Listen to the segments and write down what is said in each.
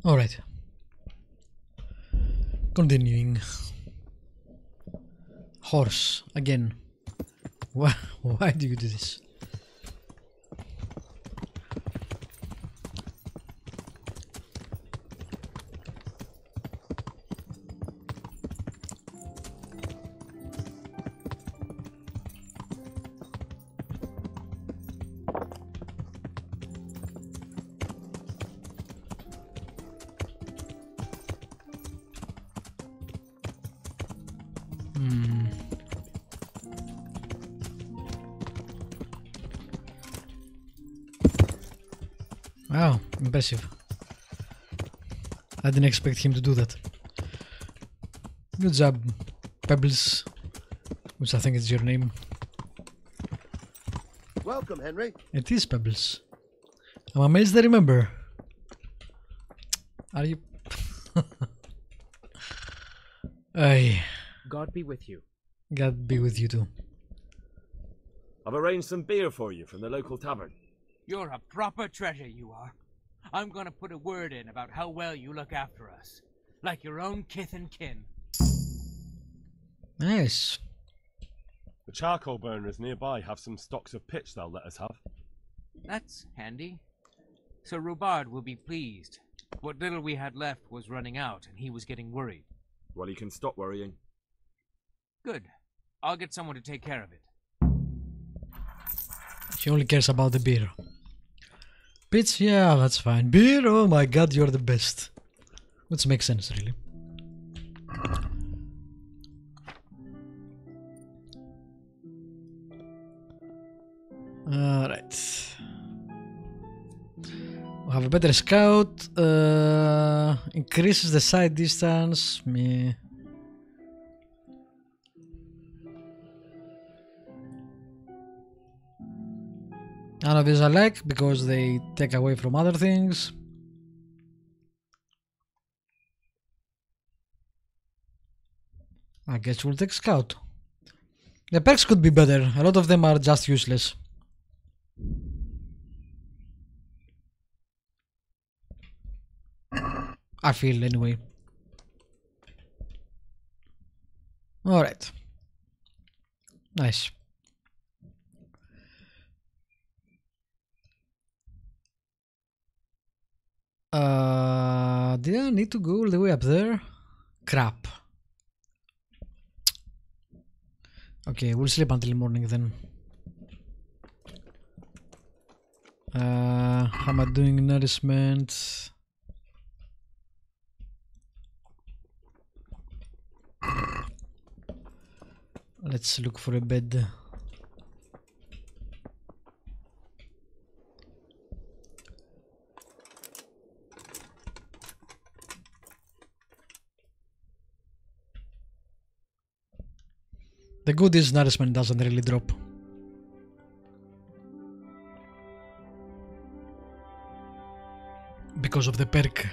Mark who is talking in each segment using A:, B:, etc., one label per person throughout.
A: Alright. Continuing. Horse, again. Why do you do this? Wow, impressive. I didn't expect him to do that. Good job, Pebbles, which I think is your name.
B: Welcome, Henry.
A: It is Pebbles. I'm amazed I remember. Are you? Aye.
C: God be with you.
A: God be with you too.
D: I've arranged some beer for you from the local tavern.
E: You're a proper treasure, you are. I'm gonna put a word in about how well you look after us. Like your own kith and kin.
A: Nice.
F: The charcoal burners nearby have some stocks of pitch they'll let us have.
E: That's handy. Sir Rubard will be pleased. What little we had left was running out, and he was getting worried.
D: Well, you can stop worrying.
E: Good. I'll get someone to take care of it.
A: He only cares about the beer. Pitch, yeah, that's fine. Beer, oh my god, you're the best. Which makes sense, really. Alright. We have a better scout. Increases the sight distance. Meh. None of these I like because they take away from other things. I guess we'll take scout. The perks could be better. A lot of them are just useless. I feel anyway. Alright. Nice. Did I need to go all the way up there? Crap. Okay, we'll sleep until morning then. How am I doing nourishment? Let's look for a bed. The good is nourishment doesn't really drop. Because of the perk.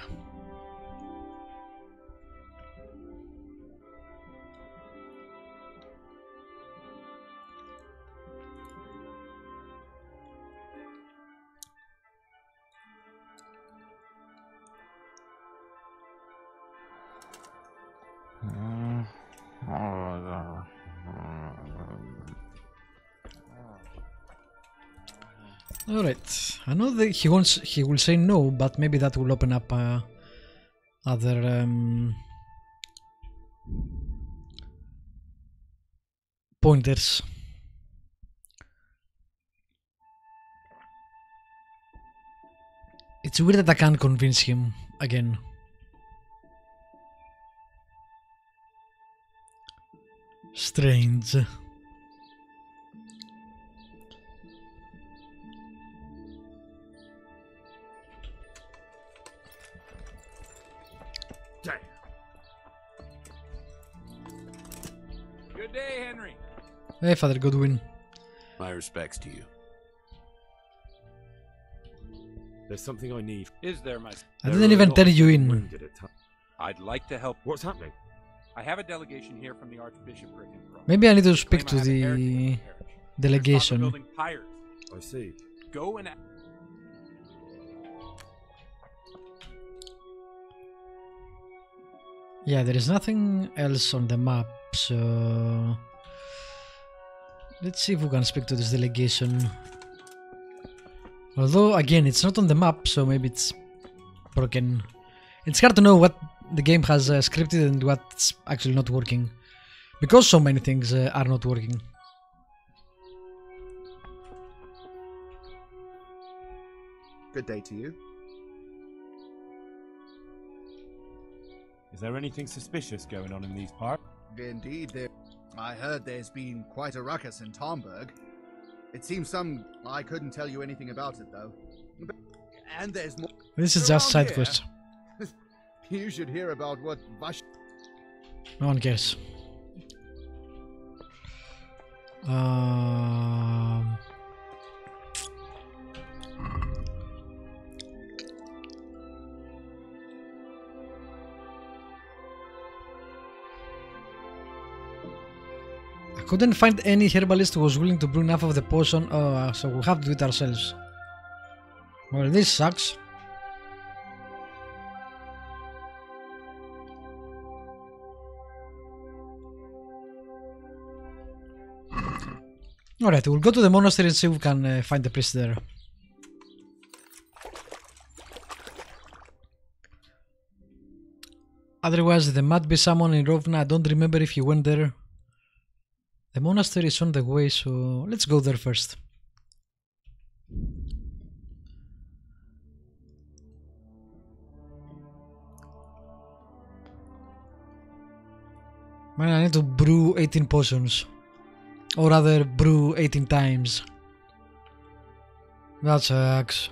A: Alright, I know that he will say no, but maybe that will open up other pointers. It's weird that I can't convince him again. Strange.
E: Good day, Henry.
A: Hey, Father Godwin.
G: My respects to you.
D: There's something I need.
C: Is there, my...
A: I didn't even tell you in.
D: Wounded at
C: I'd like to help.
D: What's happening?
C: I have a delegation here from the Archbishopric in Rome.
A: Maybe I need to speak
C: Claim
A: to
C: I have a heretic in
A: the
C: parish.
A: delegation.
C: They're building pyres.
D: I see.
C: Go and...
A: Yeah, there is nothing else on the map, so let's see if we can speak to this delegation. Although, again, it's not on the map, so maybe it's broken. It's hard to know what the game has scripted and what's actually not working, because so many things are not working.
B: Good day to you.
C: Is there anything suspicious going on in these parts?
B: Indeed, I heard there's been quite a ruckus in Tomberg. It seems I couldn't tell you anything about it, though. And there's more.
A: This is just side quest.
B: You should hear about what Vash...
A: No one cares. I couldn't find any herbalist who was willing to brew enough of the potion, so we have to do it ourselves. Well, this sucks. Alright, we'll go to the monastery and see if we can find the priest there. Otherwise, there might be someone in Rovna. I don't remember if he went there. The monastery is on the way, so let's go there first. Man, I need to brew 18 potions. Or rather, brew 18 times. That sucks.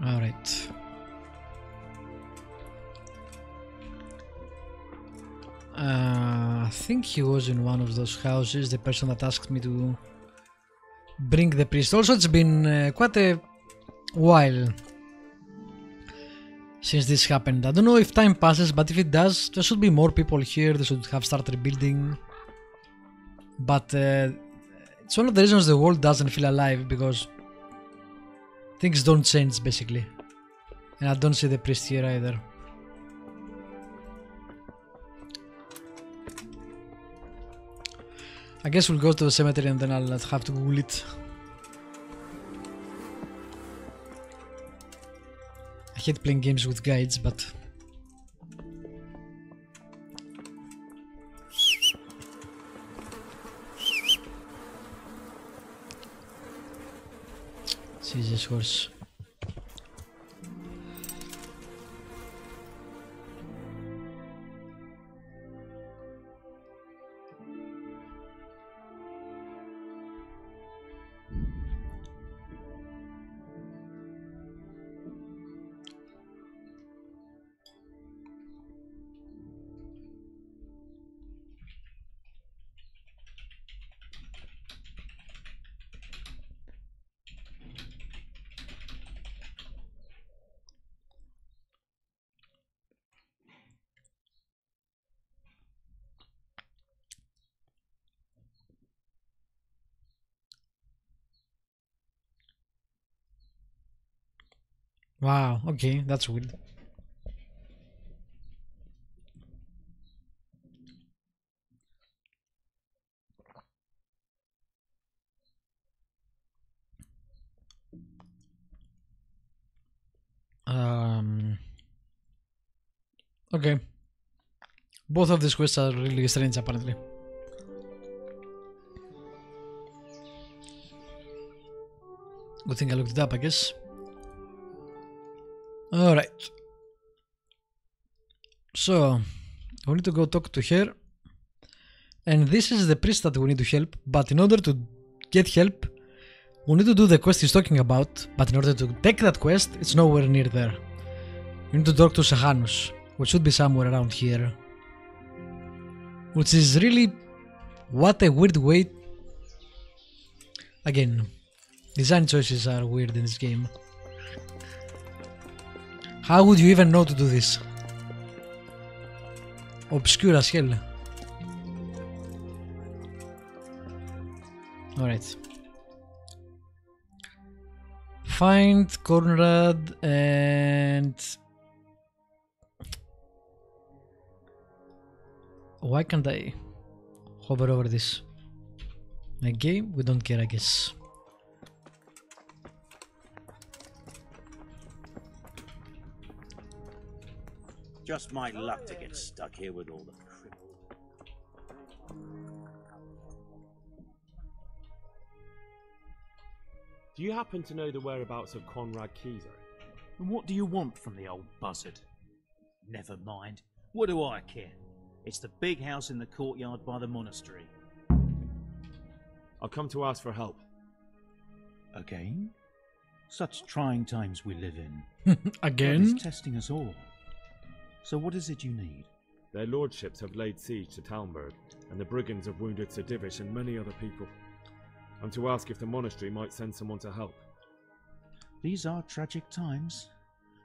A: Alright. I think he was in one of those houses, the person that asked me to bring the priest. Also, it's been quite a while since this happened. I don't know if time passes, but if it does, there should be more people here. They should have started building. But it's one of the reasons the world doesn't feel alive, because things don't change, basically. And I don't see the priest here either. I guess we'll go to the cemetery and then I'll have to Google it. I hate playing games with guides, but... Jesus horse. Wow, okay, that's weird. Okay. Both of these quests are really strange, apparently. Good thing I looked it up, I guess. Alright. So, we need to go talk to her. And this is the priest that we need to help. But in order to get help, we need to do the quest he's talking about. But in order to take that quest, it's nowhere near there. We need to talk to Sahanus, which should be somewhere around here. Which is really what a weird way. Again, design choices are weird in this game. How would you even know to do this? Obscure as hell. Alright. Find Conrad and... Why can't I hover over this? Okay, we don't care, I guess.
H: Just my luck to get stuck here with all the criminals.
D: Do you happen to know the whereabouts of Conrad Keyser?
H: And what do you want from the old buzzard? Never mind. What do I care? It's the big house in the courtyard by the monastery.
D: I'll come to ask for help.
H: Again? Such trying times we live in.
A: Again?
H: God is testing us all. So what is it you need?
D: Their lordships have laid siege to Talmberg, and the brigands have wounded Sir Divish and many other people. I'm to ask if the monastery might send someone to help.
H: These are tragic times.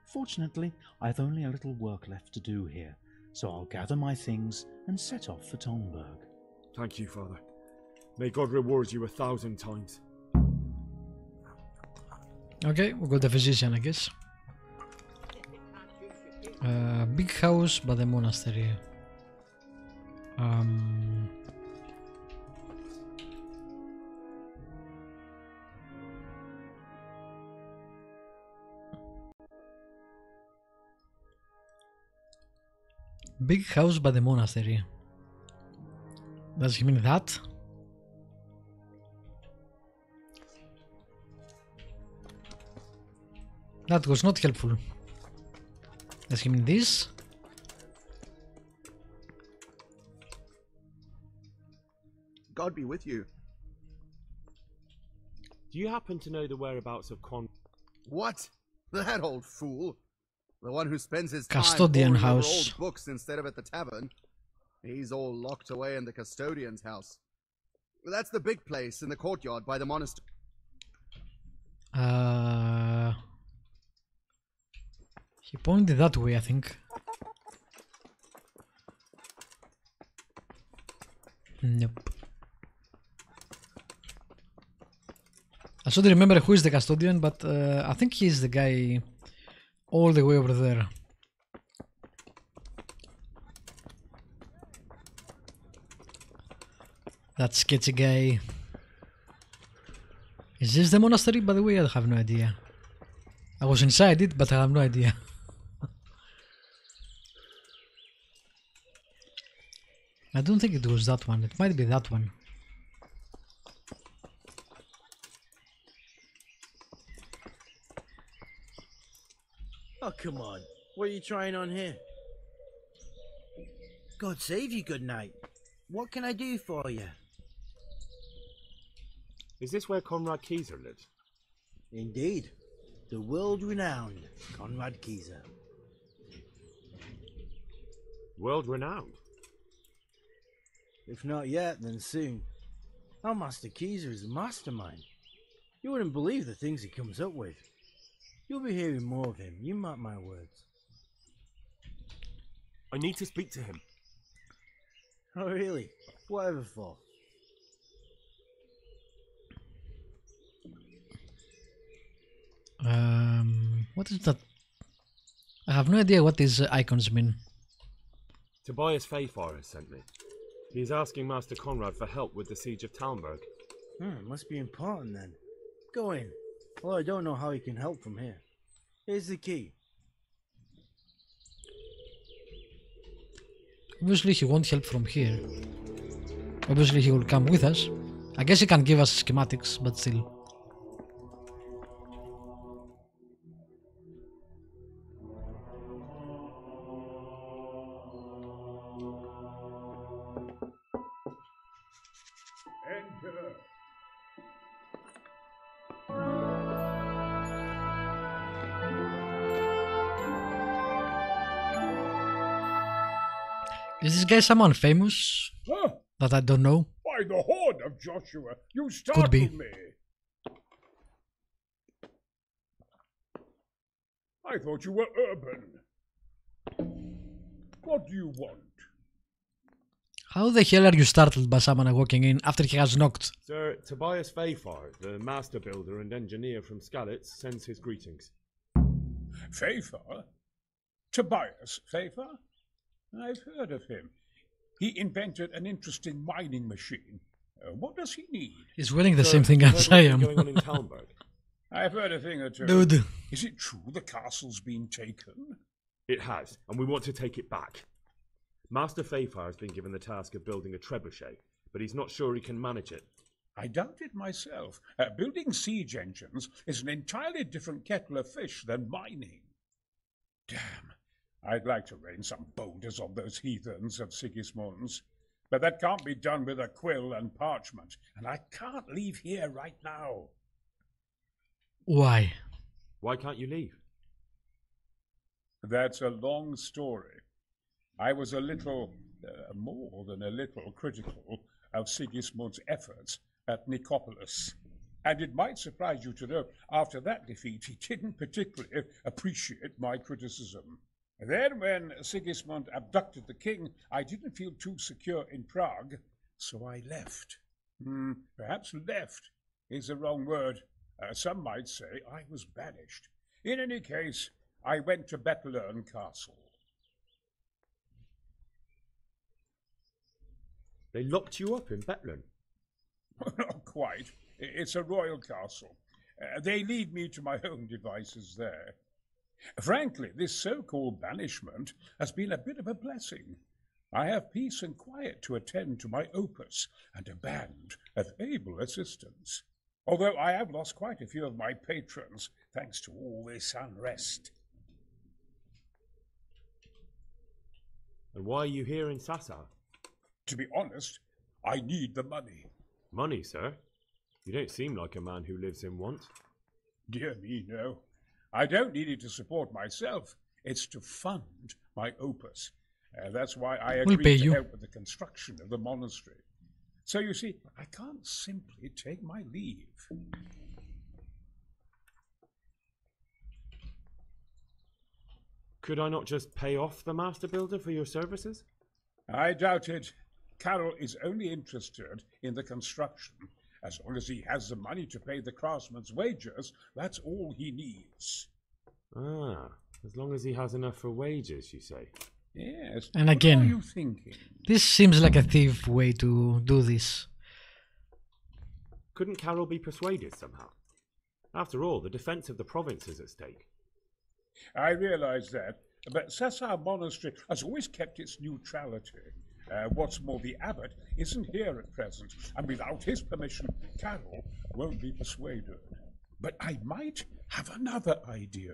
H: Fortunately, I've only a little work left to do here, so I'll gather my things and set off for Talmberg.
D: Thank you, Father. May God reward you 1,000 times.
A: Okay, we got the physician, I guess. Big house by the monastery. Big house by the monastery. Does he mean that? That was not helpful. Does he mean this?
B: God be with you.
D: Do you happen to know the whereabouts of
B: What? That old fool. The one who spends his time
A: Custodian
B: poring over
A: house.
B: old books instead of at the tavern. He's all locked away in the custodian's house. That's the big place in the courtyard by the monastery.
A: He pointed that way, I think. Nope. I should remember who is the custodian, but I think he's the guy all the way over there. That sketchy guy. Is this the monastery, by the way? I have no idea. I was inside it, but I have no idea. I don't think it was that one. It might be that one.
I: Oh, come on. What are you trying on here? God save you, good night. What can I do for you?
D: Is this where Conrad Keyser lives?
I: Indeed. The world-renowned Conrad Keyser.
D: World renowned?
I: If not yet, then soon. Our Master Keyser is a mastermind. You wouldn't believe the things he comes up with. You'll be hearing more of him, you mark my words.
F: I need to speak to him.
I: Oh really? Whatever for?
A: What is that? I have no idea what these icons mean.
D: Tobias Fayfar has sent me. He's asking Master Conrad for help with the siege of Talmberg.
I: It must be important then. Go in. Well, I don't know how he can help from here. Here's the key.
A: Obviously he won't help from here. Obviously he will come with us. I guess he can give us schematics, but still. Is this guy someone famous? that I don't know?
J: By the horn of Joshua, you
A: be.
J: startled me. I thought you were urban. What do you want?
A: How the hell are you startled by someone walking in after he has knocked?
D: Sir, Tobias Fafar, the master builder and engineer from Skalitz, sends his greetings.
J: Fafar? Tobias Fafar? I've heard of him. He invented an interesting mining machine. What does he need?
A: He's wearing the same thing as I am.
D: Going on in Talmberg?
J: I've heard a thing or two.
A: Dude.
J: Is it true the castle's been taken?
D: It has, and we want to take it back. Master Fafar has been given the task of building a trebuchet, but he's not sure he can manage it.
J: I doubt it myself. Building siege engines is an entirely different kettle of fish than mining. Damn, I'd like to rain some boulders on those heathens of Sigismund's. But that can't be done with a quill and parchment, and I can't leave here right now.
A: Why?
D: Why can't you leave?
J: That's a long story. I was a little, more than a little, critical of Sigismund's efforts at Nicopolis. And it might surprise you to know, after that defeat, he didn't particularly appreciate my criticism. Then, when Sigismund abducted the king, I didn't feel too secure in Prague, so I left. Perhaps left is the wrong word. Some might say I was banished. In any case, I went to Bettelern Castle.
D: They locked you up in Bettelern?
J: Not quite. It's a royal castle. They leave me to my own devices there. Frankly, this so-called banishment has been a bit of a blessing. I have peace and quiet to attend to my opus and a band of able assistants. Although I have lost quite a few of my patrons, thanks to all this unrest.
D: And why are you here in Sassa?
J: To be honest, I need the money.
D: Money, sir? You don't seem like a man who lives in want.
J: Dear me, no. I don't need it to support myself. It's to fund my opus. That's why I agreed to help with the construction of the monastery. So you see, I can't simply take my leave.
D: Could I not just pay off the master builder for your services?
J: I doubt it. Carol is only interested in the construction. As long as he has the money to pay the craftsman's wages, that's all he needs.
D: Ah, as long as he has enough for wages, you say?
J: Yes.
A: And again,
J: what are you thinking?
A: This seems like a thief way to do this.
D: Couldn't Carol be persuaded somehow? After all, the defense of the province is at stake.
J: I realize that, but Sassa Monastery has always kept its neutrality. What's more, the abbot isn't here at present, and without his permission, Carol won't be persuaded. But I might have another idea.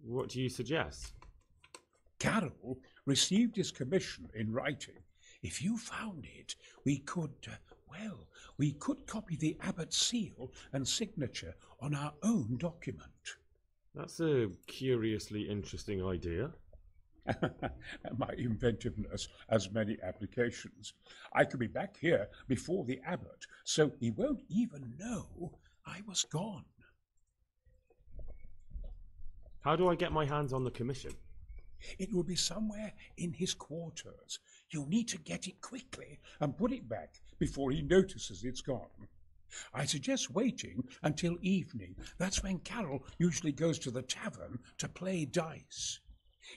D: What do you suggest?
J: Carol received his commission in writing. If you found it, we could copy the abbot's seal and signature on our own document.
D: That's a curiously interesting idea.
J: My inventiveness has many applications. I could be back here before the abbot, so he won't even know I was gone.
D: How do I get my hands on the commission?
J: It will be somewhere in his quarters. You'll need to get it quickly and put it back before he notices it's gone. I suggest waiting until evening. That's when Carol usually goes to the tavern to play dice.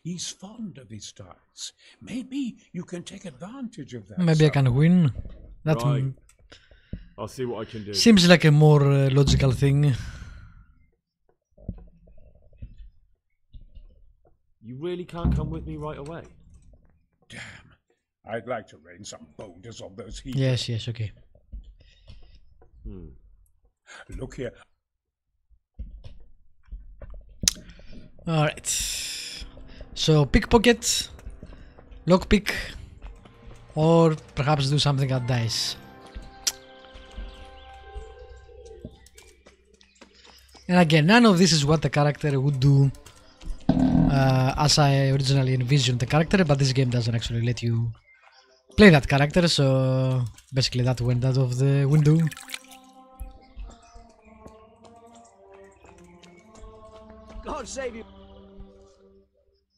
J: He's fond of his dice. Maybe you can take advantage of that.
A: Maybe I can win. That
D: right. I'll see what I can do.
A: Seems like a more logical thing.
D: You really can't come with me right away?
J: Damn. I'd like to rain some boulders on those heathens.
A: Yes, okay.
J: Look here.
A: Alright. So, pickpocket, lockpick, or perhaps do something at dice. And again, none of this is what the character would do as I originally envisioned the character, but this game doesn't actually let you play that character, so basically that went out of the window.
K: God save you!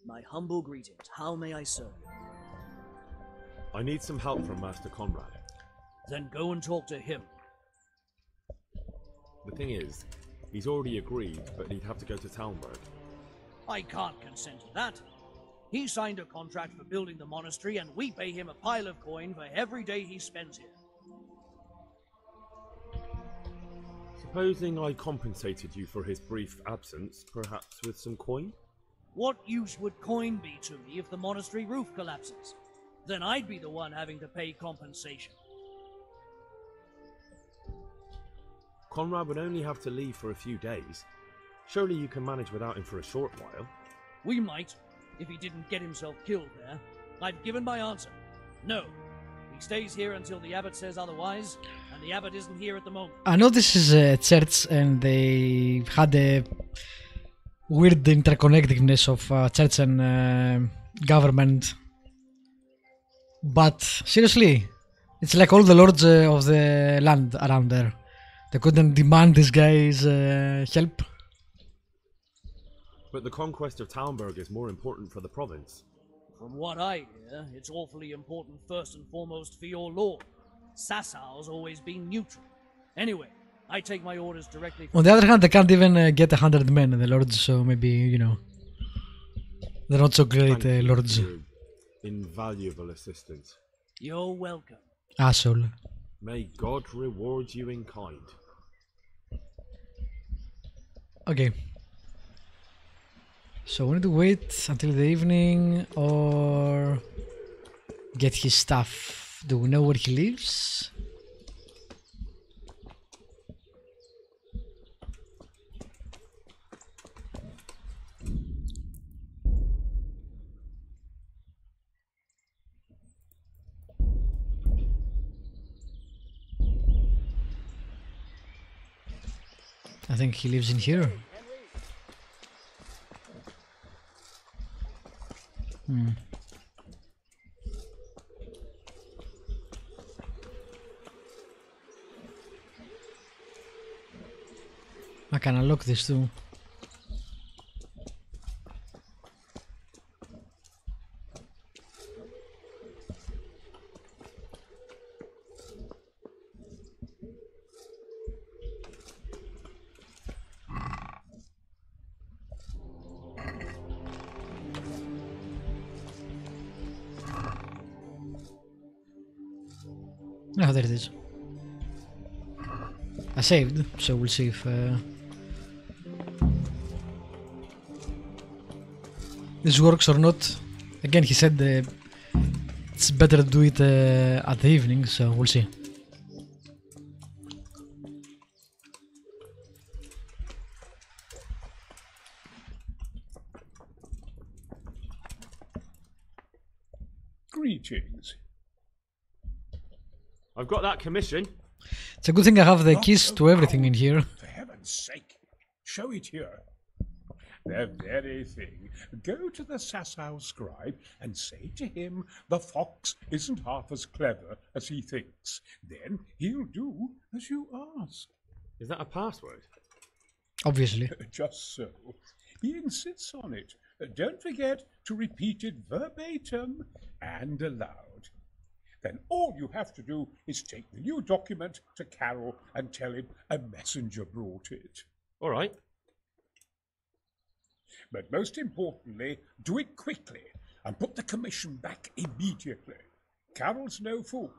K: My humble greetings. How may I serve you?
D: I need some help from Master Conrad.
K: Then go and talk to him.
D: The thing is, he's already agreed, but he'd have to go to Talmberg.
K: I can't consent to that. He signed a contract for building the monastery, and we pay him a pile of coin for every day he spends here.
D: Supposing I compensated you for his brief absence, perhaps with some coin?
K: What use would coin be to me if the monastery roof collapses? Then I'd be the one having to pay compensation.
D: Conrad would only have to leave for a few days. Surely you can manage without him for a short while.
K: We might, if he didn't get himself killed there. I've given my answer. No. He stays here until the abbot says otherwise, and the abbot isn't here at the moment.
A: I know this is a church and they had a weird interconnectedness of church and government. But seriously, it's like all the lords of the land around there. They couldn't demand this guy's help.
D: But the conquest of Talmberg is more important for the province.
K: From what I hear, it's awfully important first and foremost for your lord. Sassau's always been neutral. Anyway, I take my orders directly from...
A: On the other hand, they can't even get 100 men, the lords, so maybe, you know, they're not so great lords.
D: Invaluable assistance.
K: You're welcome.
A: Asshole.
D: May God reward you in kind.
A: Okay. So we need to wait until the evening or get his stuff. Do we know where he lives? I think he lives in here. I can unlock this too. Oh, there it is. I saved, so we'll see if this works or not. Again, he said it's better to do it at the evening, so we'll see.
J: Greetings.
D: I've got that commission.
A: It's a good thing I have the keys to everything in here.
J: For heaven's sake, show it here. The very thing. Go to the Sassau scribe and say to him the fox isn't half as clever as he thinks. Then he'll do as you ask.
D: Is that a password?
A: Obviously.
J: Just so. He insists on it. Don't forget to repeat it verbatim and aloud. Then all you have to do is take the new document to Carol and tell him a messenger brought it.
D: All right.
J: But most importantly, do it quickly and put the commission back immediately. Carol's no fool.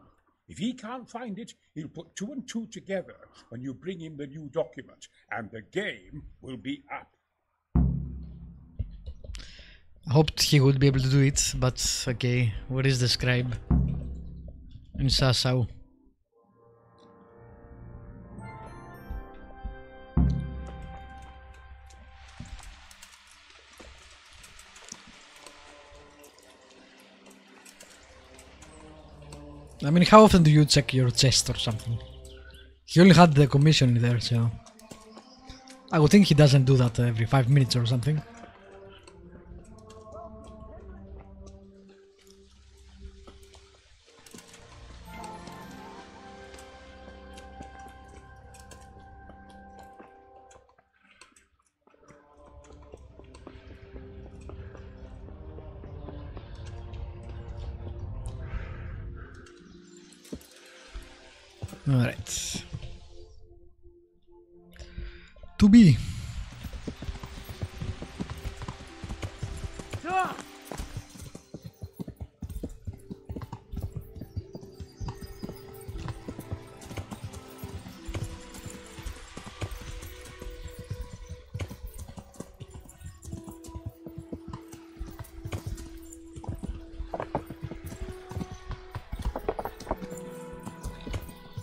J: If he can't find it, he'll put 2 and 2 together when you bring him the new document, and the game will be up.
A: I hoped he would be able to do it, but okay, where is the scribe? In Sassau. I mean, how often do you check your chest or something? He only had the commission in there, so I would think he doesn't do that every 5 minutes or something. Alright. To be.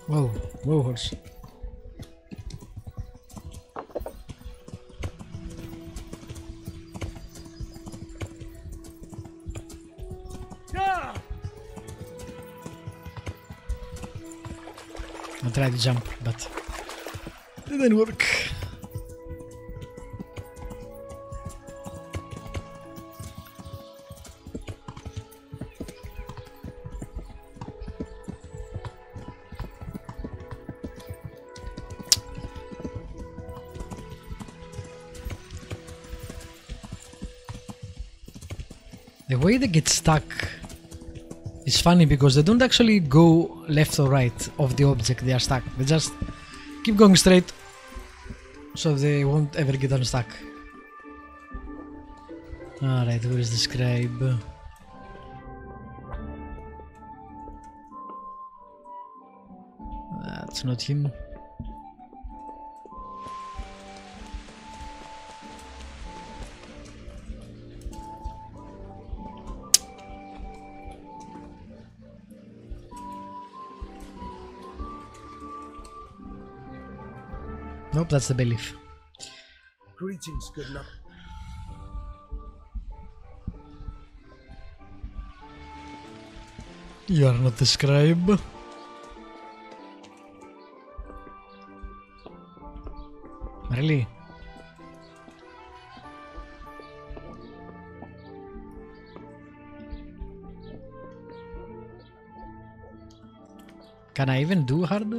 A: Whoa, whoa, horse. I tried to jump, but it didn't work. The way they get stuck is funny because they don't actually go left or right of the object they are stuck. They just keep going straight so they won't ever get unstuck. Alright, where is the scribe? That's not him. Nope, that's the belief.
I: Greetings, good luck.
A: You are not the scribe. Really? Can I even do hard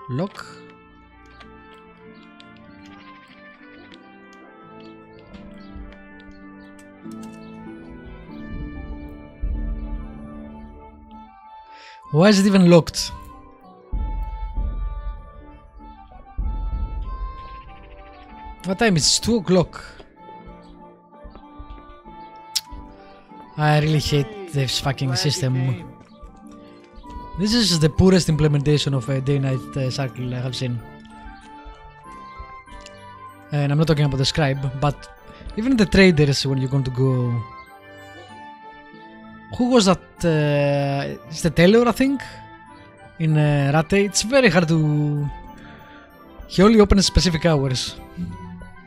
A: lock? Why is it even locked? What time? It's 2 o'clock. I really hate this fucking system. This is the poorest implementation of a day-night cycle I have seen. And I'm not talking about the scribe, but even the traders when you're going to go... Who was that? It's the tailor, I think? In Rate. It's very hard to... He only opens specific hours.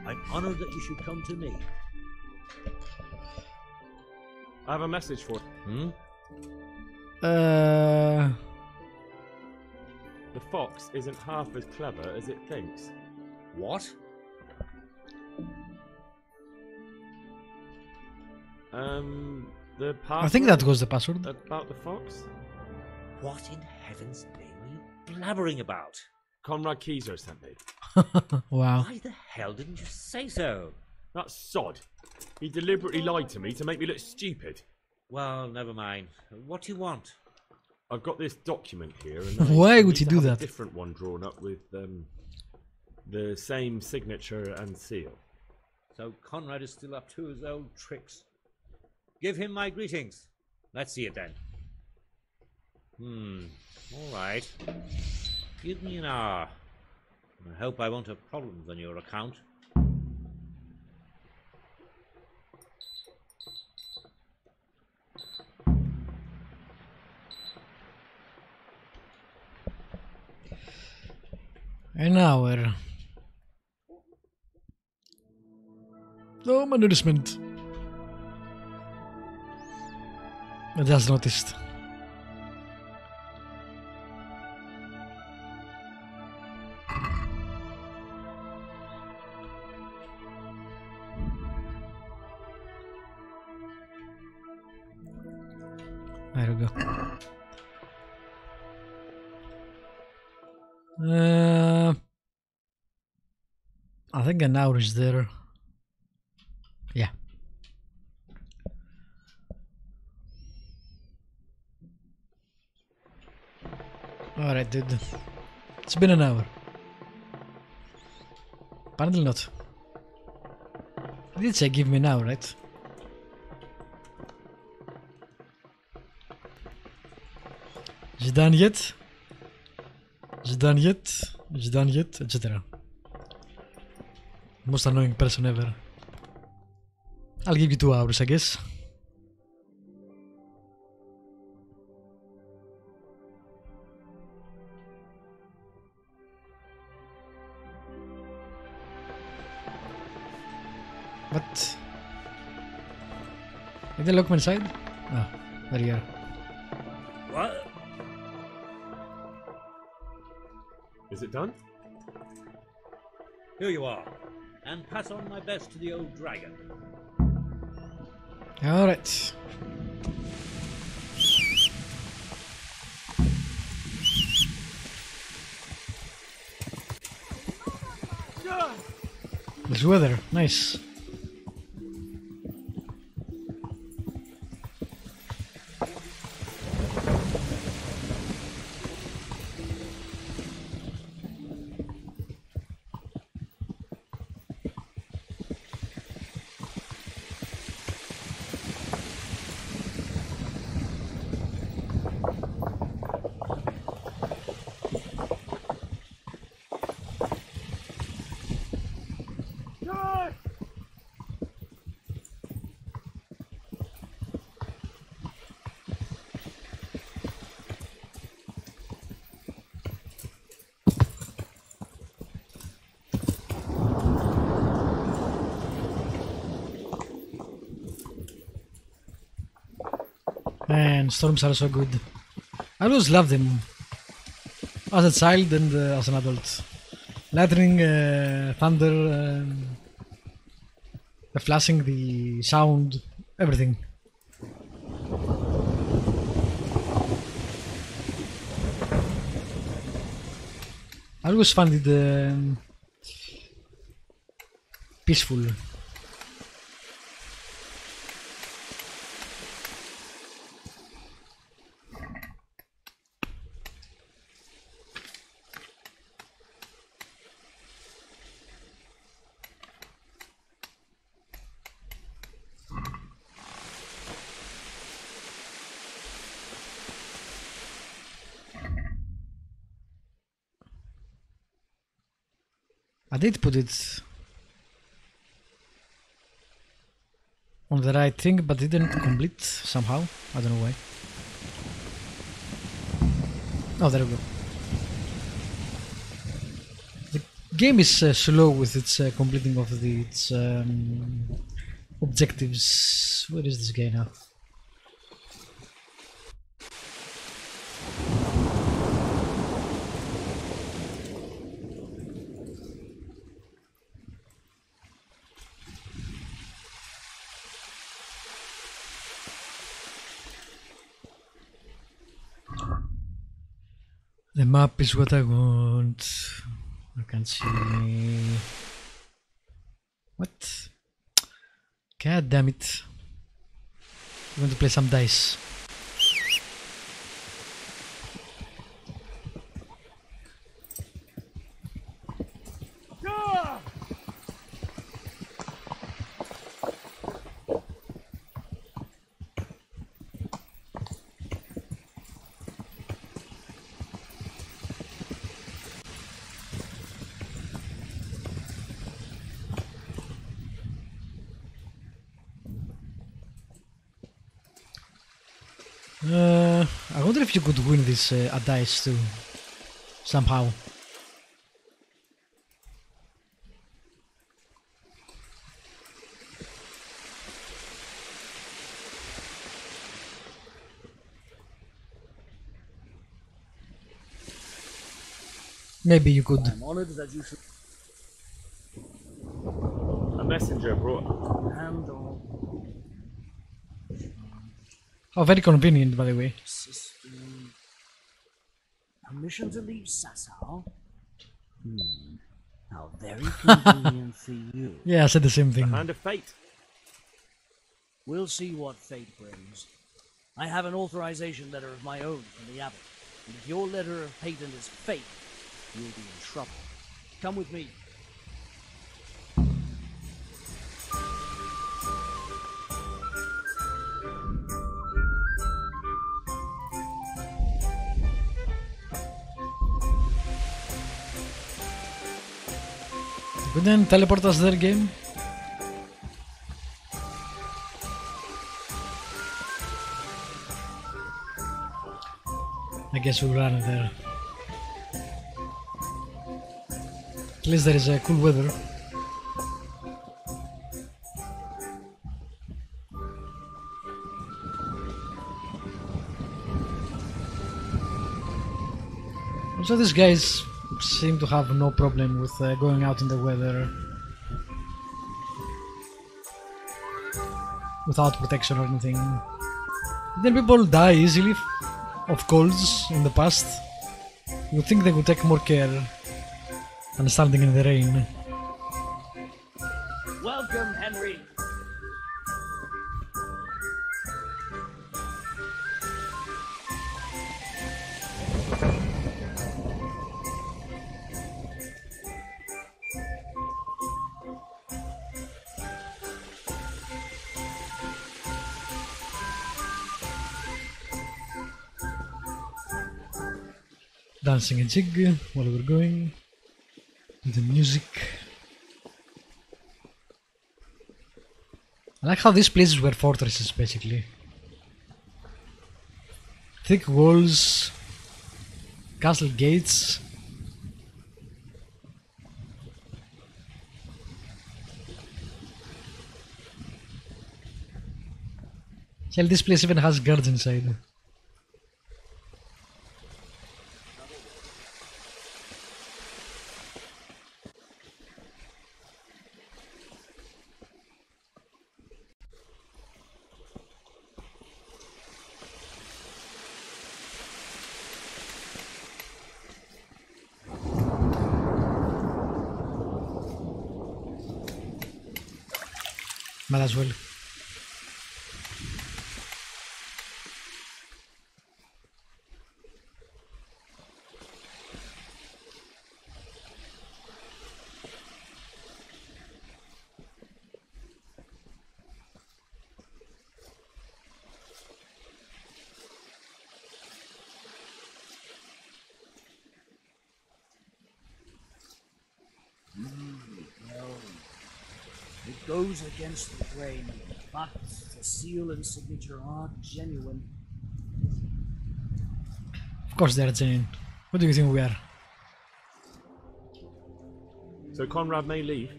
K: I'm honored that you should come to me.
D: I have a message for you.
A: The
D: fox isn't half as clever as it thinks.
K: What?
D: The password
A: I think that was the password.
D: about the fox?
K: What in heaven's name are you blabbering about?
D: Conrad Keyser sent me.
A: Wow.
K: Why the hell didn't you say so?
D: That sod. He deliberately lied to me to make me look stupid.
K: Well, never mind. What do you want?
D: I've got this document here, and
A: Why
D: I
A: would
D: need
A: you
D: to
A: do
D: have
A: that?
D: A different one drawn up with the same signature and seal.
K: So Conrad is still up to his old tricks. Give him my greetings. Let's see it then. All right. Give me an hour. I hope I won't have problems on your account.
A: An hour. No nourishment. I just noticed. There we go. I think an hour is there. Yeah. Alright, dude. It's been an hour. Apparently not. You did say give me an hour, right? Is it done yet? Is it done yet? Is it done yet? Etc. Most annoying person ever. I'll give you 2 hours, I guess. What? Did they lock me inside? Ah, there you are.
K: What?
D: Is it done?
K: Here you are. And pass on my best to the old dragon.
A: Alright. This weather, nice. Man, storms are so good. I always loved them as a child and as an adult. Lightning, thunder, the flashing, the sound, everything. I always found it peaceful. I did put it on the right thing, but didn't complete somehow. I don't know why. Oh, there we go. The game is slow with its completing of its objectives. Where is this guy now? The map is what I want. I can't see. What? God damn it. I'm going to play some dice. I wonder if you could win this at dice too, somehow. Maybe you could.
K: I'm honored that you should.
D: A messenger brought.
K: Handle.
A: Oh, very convenient, by the way.
K: System. Permission to leave Sasau? How very convenient for you.
A: Yeah, I said the same thing.
D: The hand of fate.
K: We'll see what fate brings. I have an authorization letter of my own from the abbot. And if your letter of patent is fake, you'll be in trouble. Come with me.
A: Couldn't teleport us there, game? I guess we'll run there. At least there is a cool weather. So these guys seem to have no problem with going out in the weather without protection or anything. Then people die easily of colds in the past. You would think they would take more care than standing in the rain.
K: Welcome, Henry.
A: Dancing a jig while we're going. The music. I like how these places were fortresses basically. Thick walls, castle gates. Hell, this place even has guards inside. Might as well.
K: It goes against the grain, but the seal and signature are genuine.
A: Of course they are genuine. What do you think we are?
D: So Conrad may leave?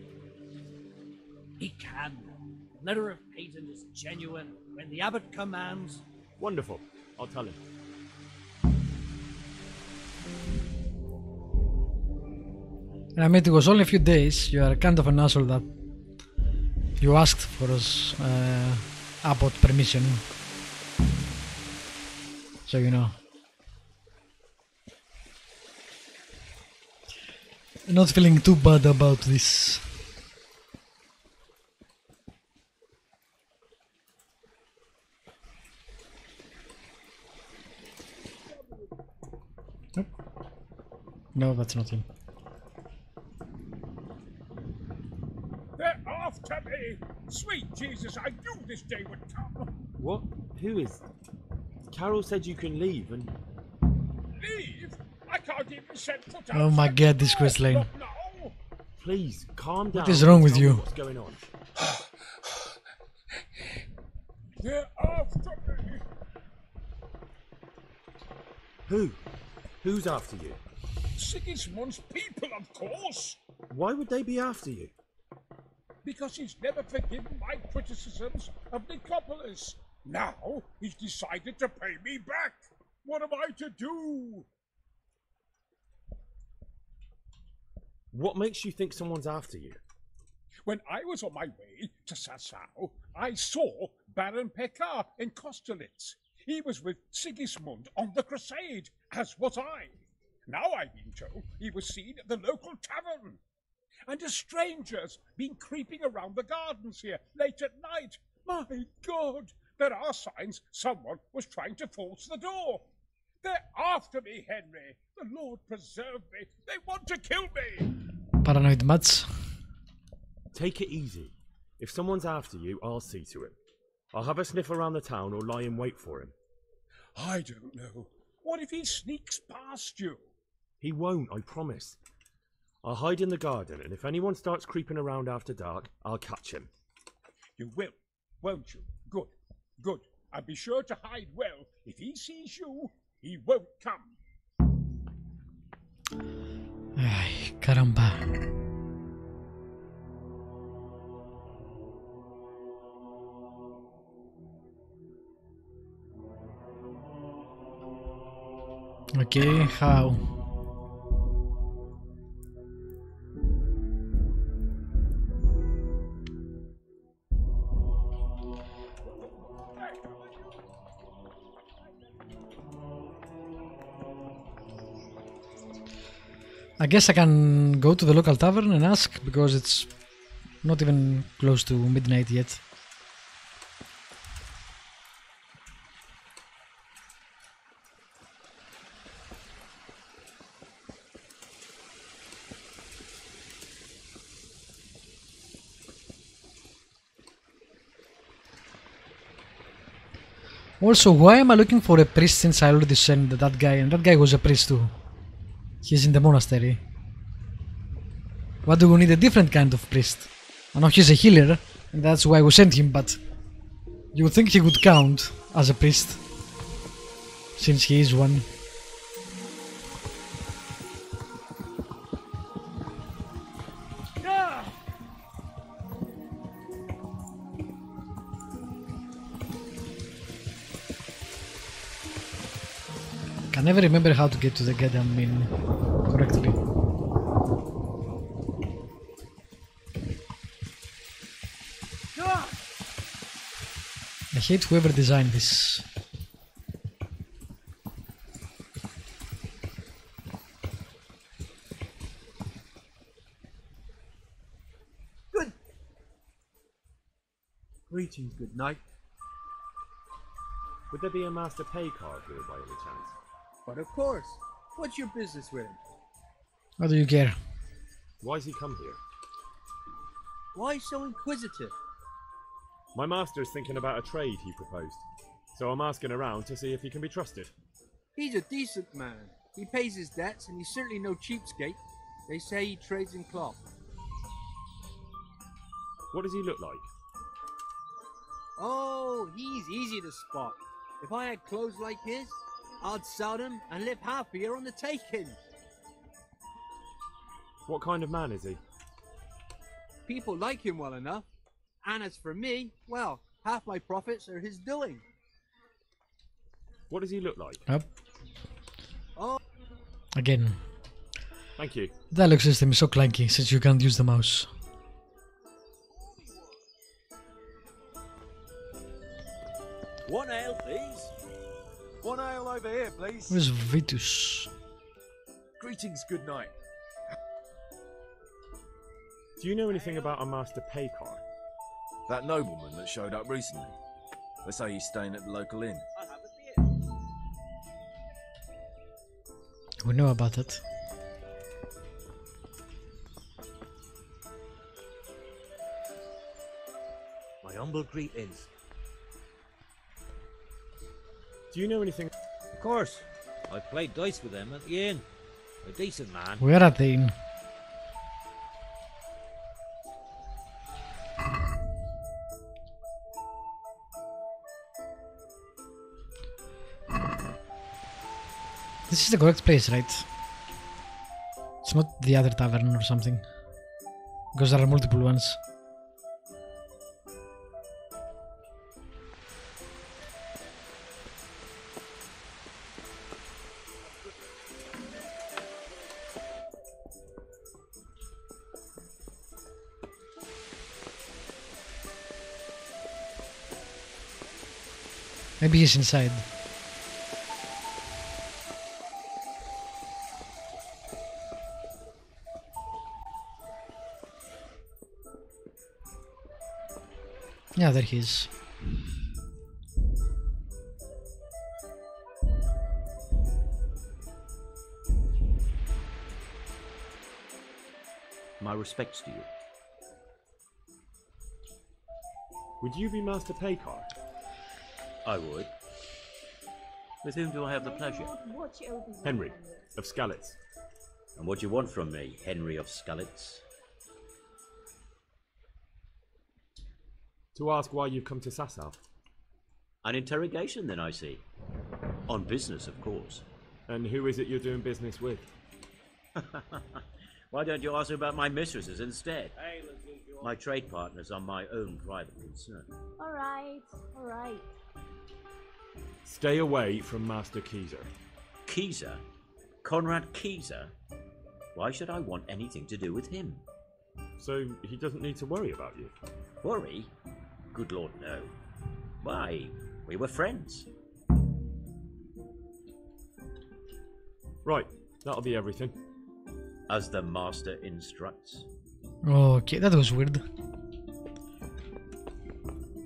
K: He can. The letter of patent is genuine when the abbot commands.
D: Wonderful. I'll tell him.
A: I mean, it was only a few days. You are kind of an asshole that you asked for us abbot permission. So you know. Not feeling too bad about this. Nope. No, that's not him.
J: They're after me! Sweet Jesus, I knew this day would come!
D: What? Who is? Carol said you can leave and...
J: Leave? I can't even set foot
A: Oh my god, this quest line.
J: Not now.
D: Please, calm down.
A: What is wrong with
D: Tell me
A: you?
D: What's going on?
J: They're after me!
D: Who? Who's after you?
J: Sigismund's people, of course!
D: Why would they be after you?
J: Because he's never forgiven my criticisms of Nicopolis. Now he's decided to pay me back. What am I to do?
D: What makes you think someone's after you?
J: When I was on my way to Sassau, I saw Baron Pekar in Kostelitz. He was with Sigismund on the crusade, as was I. Now I've been told he was seen at the local tavern. And a stranger's been creeping around the gardens here late at night. My God, there are signs someone was trying to force the door. They're after me, Henry. The Lord preserve me. They want to kill me.
A: Paranoid much.
D: Take it easy. If someone's after you, I'll see to it. I'll have a sniff around the town or lie in wait for him.
J: I don't know. What if he sneaks past you?
D: He won't, I promise. I'll hide in the garden, and if anyone starts creeping around after dark, I'll catch him.
J: You will, won't you? Good, good. And be sure to hide well. If he sees you, he won't come.
A: Ay, caramba. Okay, how? I guess I can go to the local tavern and ask, because it's not even close to midnight yet. Also, why am I looking for a priest since I already sent that guy, and that guy was a priest too? He's in the monastery. Why do we need a different kind of priest? I know he's a healer, and that's why we sent him, but you would think he would count as a priest, since he is one. I never remember how to get to the goddamn inn correctly. I hate whoever designed this.
L: Good. Greetings, good night.
D: Would there be a master pay card here by any chance?
L: But of course. What's your business with him?
A: How do you care?
D: Why's he come here?
L: Why so inquisitive?
D: My master's thinking about a trade he proposed, so I'm asking around to see if he can be trusted.
L: He's a decent man. He pays his debts and he's certainly no cheapskate. They say he trades in cloth.
D: What does he look like?
L: Oh, he's easy to spot. If I had clothes like his, I'd sell them and live happier on the taking.
D: What kind of man is he?
L: People like him well enough. And as for me, well, half my profits are his doing.
D: What does he look like?
A: Up.
L: Oh.
A: Again.
D: Thank you.
A: The dialogue system is so clunky since you can't use the mouse.
K: One ale, please.
M: One ale over here, please.
A: Where's Vitus?
M: Greetings, good night.
D: Do you know anything about a master pay card?
M: That nobleman that showed up recently. They say he's staying at the local inn.
A: We know about it.
K: My humble greetings.
D: Do you know anything?
K: Of course. I played dice with them at the inn. A decent man.
A: We are at the inn. This is the correct place, right? It's not the other tavern or something. Because there are multiple ones. Maybe he's inside. Yeah, there he is.
N: respects to you.
D: Would you be Master Paycar?
N: I would. With whom do I have the pleasure?
D: Henry, of Skalitz.
N: And what do you want from me, Henry of Skalitz?
D: To ask why you've come to Sasau.
N: An interrogation, then, I see. On business, of course.
D: And who is it you're doing business with?
N: Why don't you ask about my mistresses instead? My trade partners are my own private concern.
O: All right.
D: Stay away from Master Keyser.
N: Keyser? Conrad Keyser? Why should I want anything to do with him?
D: So he doesn't need to worry about you?
N: Worry? Good Lord, no. Why? We were friends.
D: Right, that'll be everything.
N: As the master instructs.
A: Okay, that was weird.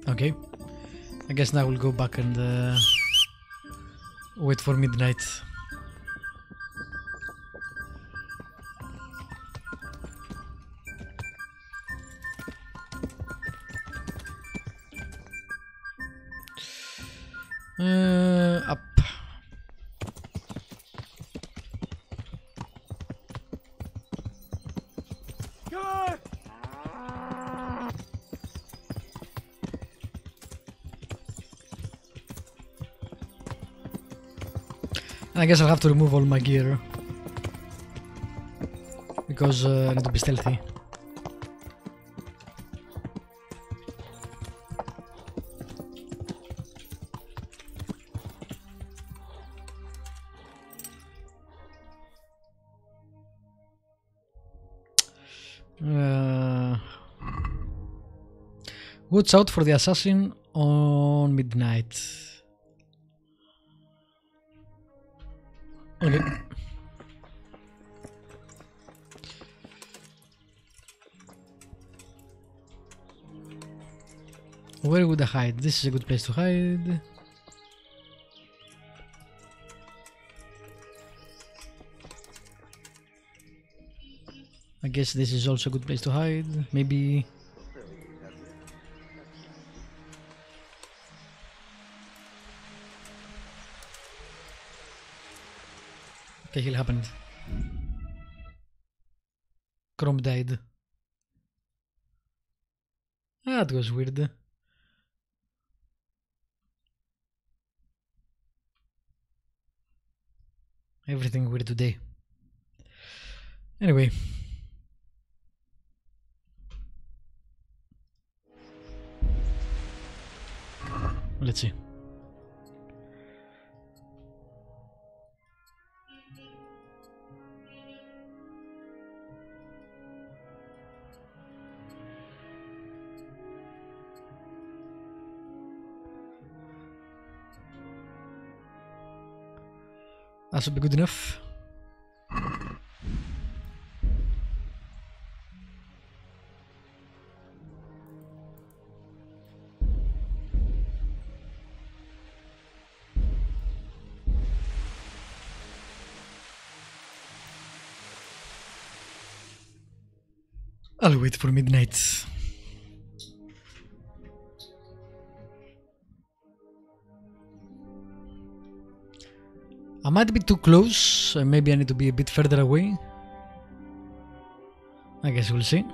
A: Okay. I guess now we'll go back and wait for midnight. Up. I guess I'll have to remove all my gear because I need to be stealthy. Watch out for the assassin on midnight. Okay. Where would I hide? This is a good place to hide. I guess this is also a good place to hide. Maybe. Okay, he'll happened. Chrome died. That was weird. Everything weird today. Anyway. Let's see. That should be good enough. I'll wait for midnight. I might be too close, maybe I need to be a bit further away. I guess we'll see.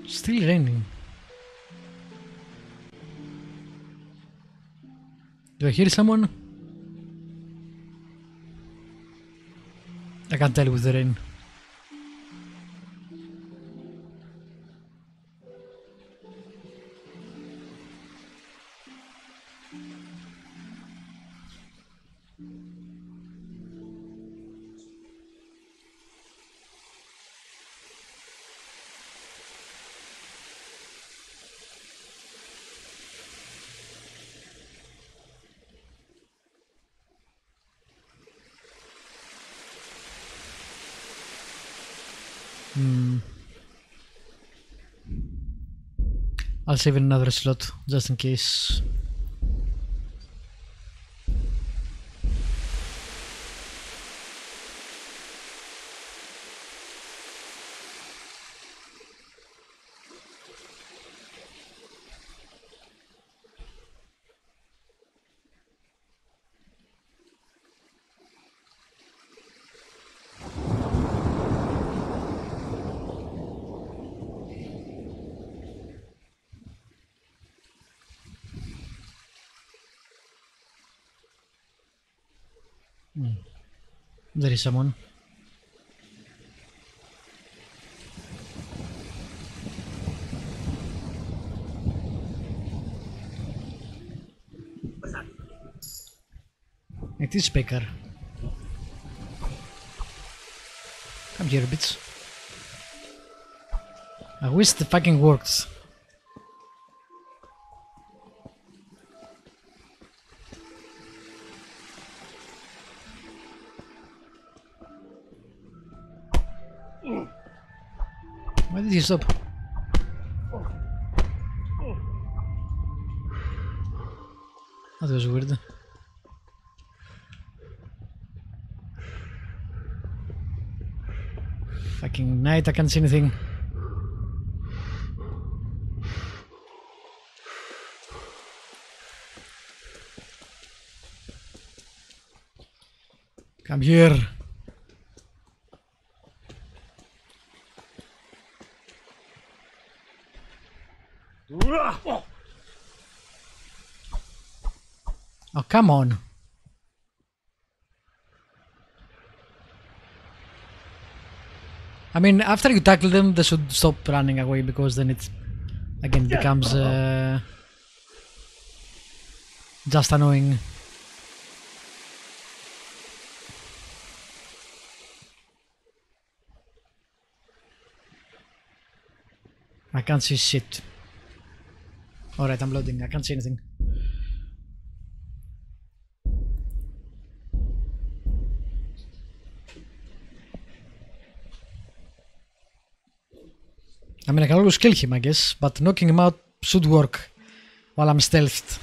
A: Still raining. Do I hear someone? I can't tell with the rain. I'll save another slot just in case. There is someone. It is Specker. Come here, bitch. I wish the fucking works. Why did he stop? That was weird. Fucking night, I can't see anything. Come here. Oh, come on. I mean, after you tackle them, they should stop running away, because then it again becomes just annoying. I can't see shit. Alright, I'm loading. I can't see anything. I mean, I can always kill him, I guess, but knocking him out should work while I'm stealthed.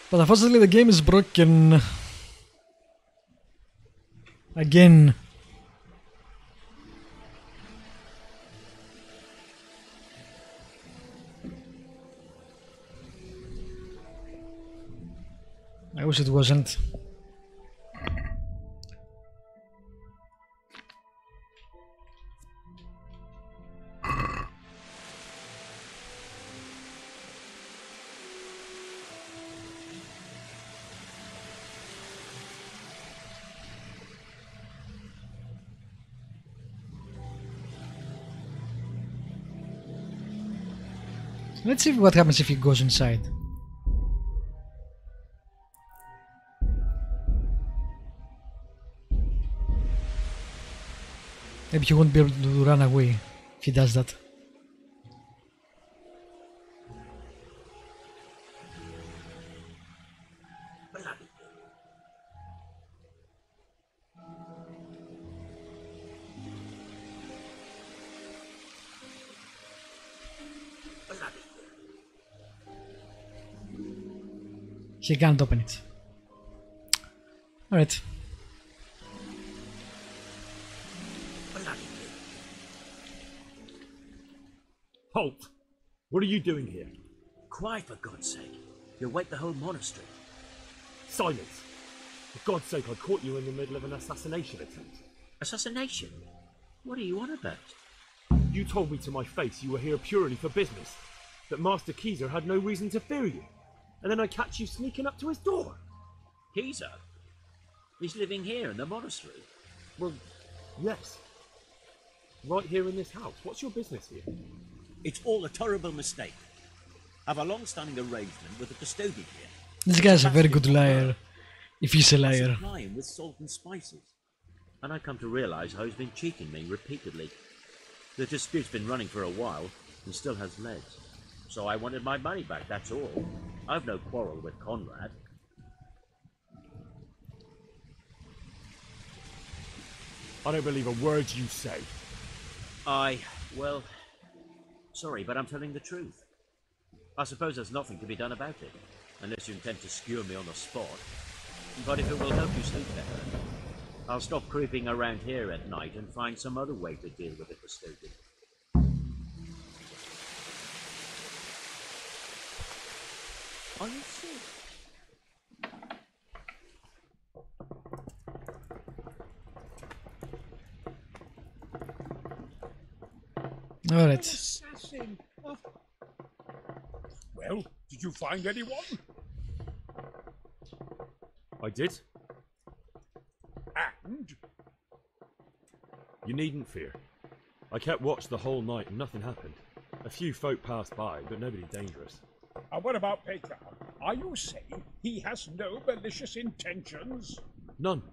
A: But unfortunately, the game is broken. Again. I wish it wasn't. Let's see what happens if he goes inside. Maybe he won't be able to run away if he does that. He can't open it. Alright.
D: Halt! What are you doing here?
N: Quiet, for God's sake. You'll wake the whole monastery.
D: Silence! For God's sake, I caught you in the middle of an assassination attempt.
N: Assassination? What are you on about?
D: You told me to my face you were here purely for business, that Master Keyser had no reason to fear you, and then I catch you sneaking up to his door.
N: Keyser? He's living here in the monastery?
D: Well, yes. Right here in this house. What's your business here?
K: It's all a terrible mistake.
N: I've a long-standing arrangement with the custodian here.
A: This guy's a very good liar, if he's a
N: I
A: liar.
N: supply him with salt and spices. And I come to realise how he's been cheating me repeatedly. The dispute's been running for a while and still has legs. So I wanted my money back, that's all. I've no quarrel with Conrad.
D: I don't believe a word you say.
N: Well, sorry, but I'm telling the truth. I suppose there's nothing to be done about it, unless you intend to skewer me on the spot. But if it will help you sleep better, I'll stop creeping around here at night and find some other way to deal with the custodian. Are you sure?
A: Alright.
J: Assassin. Oh. Well, did you find anyone?
D: I did.
J: And?
D: You needn't fear. I kept watch the whole night and nothing happened. A few folk passed by, but nobody dangerous.
J: And what about Petra? Are you saying he has no malicious intentions?
D: None.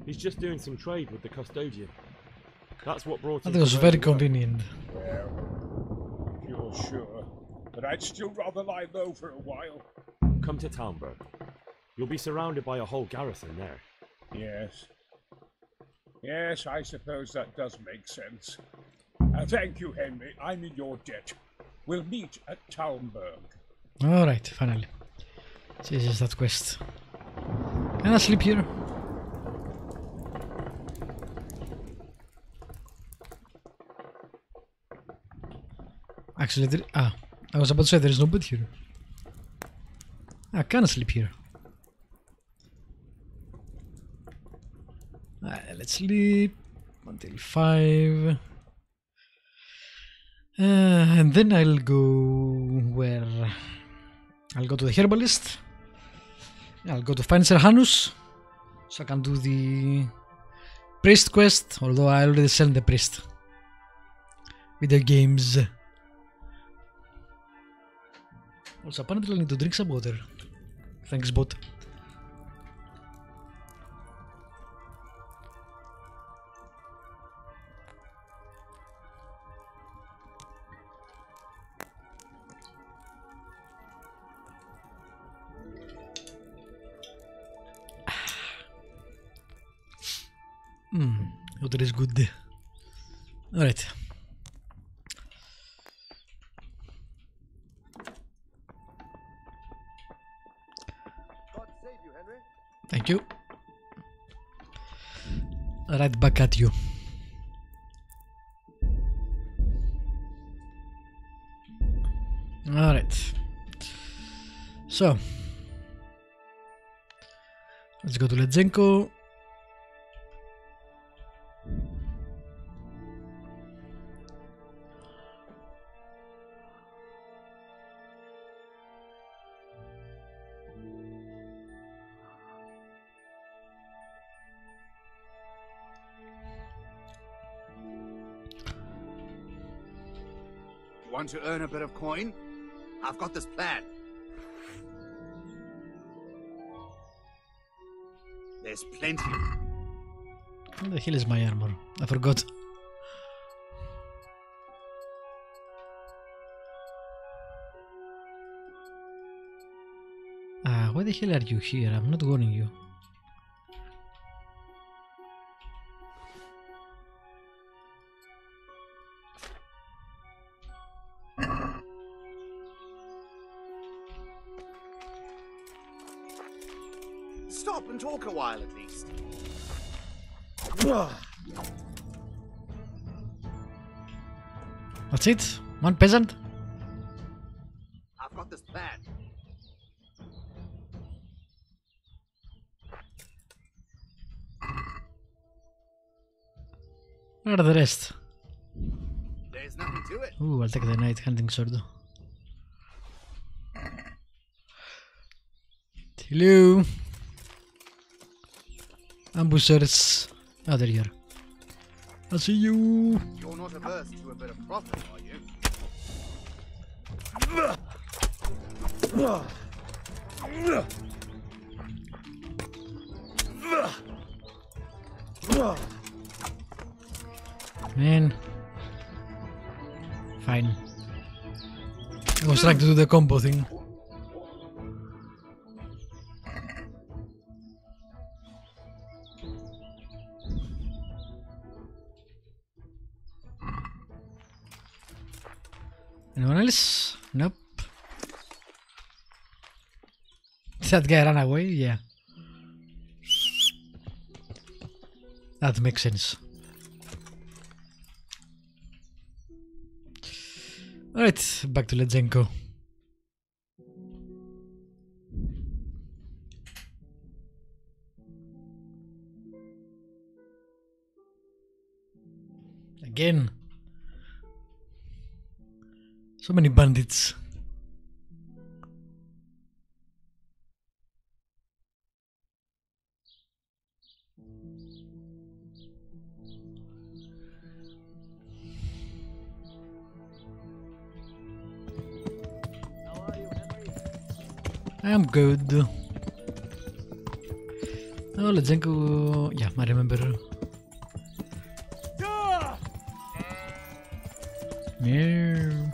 D: He's just doing some trade with the custodian. That's what brought him.
A: That was very convenient.
J: Well, if you're sure, but I'd still rather lie low for a while.
D: Come to Talmberg. You'll be surrounded by a whole garrison there.
J: Yes. Yes, I suppose that does make sense. Thank you, Henry. I'm in your debt. We'll meet at Talmberg.
A: Alright, finally. This is that quest. Can I sleep here? Actually, I was about to say there is no bed here. I can sleep here. Let's sleep until 5. And then I'll go where? I'll go to the herbalist. I'll go to find Serhanus, so I can do the priest quest, although I already sent the priest with the games. Also, apparently I need to drink some water. Thanks, bot. Water is good. Alright. Thank you. Right back at you. Alright. So. Let's go to Ledzenko.
B: Want to earn a bit of coin? I've got this plan. There's plenty.
A: Where the hell is my armor? I forgot. Why the hell are you here? I'm not warning you.
B: Stop and talk a while at least.
A: That's it? One peasant?
B: I've got this plan.
A: Where are the rest?
B: There's nothing to it.
A: Ooh, I'll take the night hunting sword. Hello. Ambushers. Oh, there you are. I see you.
B: You're not averse to a bit of profit, are you?
A: Man. Fine. I was trying to do the combo thing. Anyone else? Nope. That guy ran away? Yeah. That makes sense. Alright, back to Ledzenko. Again. So many bandits. I'm good. Oh, Ledzenko. Yeah, I remember. Yeah.